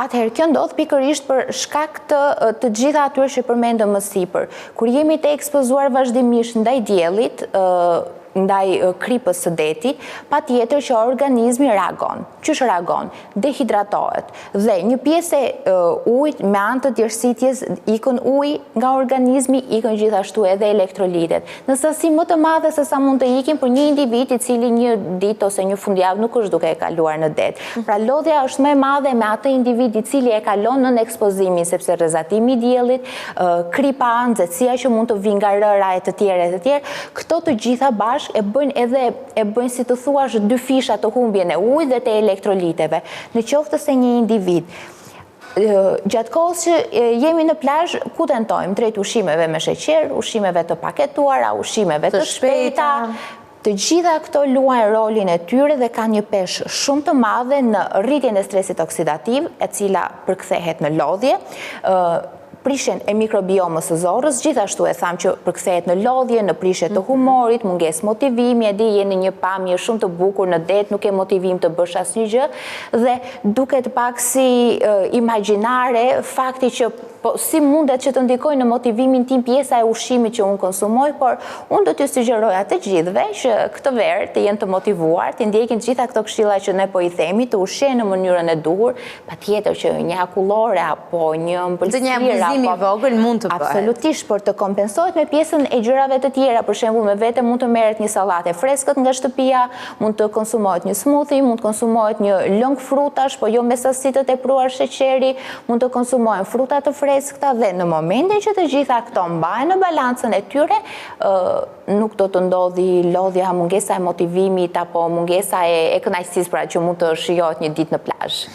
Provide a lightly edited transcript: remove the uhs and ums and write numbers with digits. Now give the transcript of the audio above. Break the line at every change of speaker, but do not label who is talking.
Atëherë, kjo ndodh pikërisht për shkak të gjitha atyre që përmendëm më sipër. Kur jemi të ekspozuar vazhdimisht ndaj diellit, ndaj kripës së detit, patjetër që organizmi reagon. Qysh reagon? Dehidratohet. Dhe një pjesë e ujit me anë të tërësitjes ikën uji nga organizmi, ikën gjithashtu edhe elektrolitet. Në sasi më të madhe se sa mund të ikin për një individ i cili një ditë ose një fundjavë nuk është duke e kaluar në det. Pra lodhja është më e madhe me atë individ i cili e kalon në ekspozimin, sepse rrezatimi i diellit, kripa, nxehtësia që mund të vinë nga rëra e të tjerë, këto të gjitha bashkë e bëjnë si të thuash dy fisha të humbjen e ujit dhe të elektroliteve. Në qoftë se një individ gjatë kohës që jemi në plazh, ku tentojmë drejt ushqimeve me sheqer, ushqimeve të paketuara, ushqimeve të shpejta. Të gjitha këto luajnë rolin e tyre dhe kanë një peshë shumë të madhe në rritjen e stresit oksidativ, e cila përkthehet në lodhje, prishjen e mikrobiomës së zorrës, gjithashtu e tham që përkthehet në lodhje, në prishje të humorit, mungesë motivimi, e di jeni një pamje shumë të bukur në det, nuk e motivim të bësh asnjë gjë, dhe duket pak si imagjinare fakti që si mundet që të ndikojnë në motivimin tim pjesa e ushqimit që unë konsumoj, por unë do t'ju sugjeroja të gjithëve që këtë verë të jenë të motivuar, të ndjekin të gjitha këto këshilla që ne po i themi, të ushqejnë në mënyrën e duhur, patjetër që një akullore apo një ëmbëlsirë
i vogël mund të bëhet.
Absolutisht, por të kompensohet me pjesën e gjërave të tjera, për shembull me vete mund të merret një sallate freskët nga shtëpia, mund të konsumohet një smoothie, mund të konsumohet një lëng frutash, po jo me sasi të tepruar sheqeri, mund të konsumohen fruta të freskëta dhe në momentin që të gjitha këto mbahen në balancën e tyre, nuk do të ndodhi lodhja, mungesa e motivimit apo mungesa e kënaqësisë pra që mund të shijohet një ditë në plazh.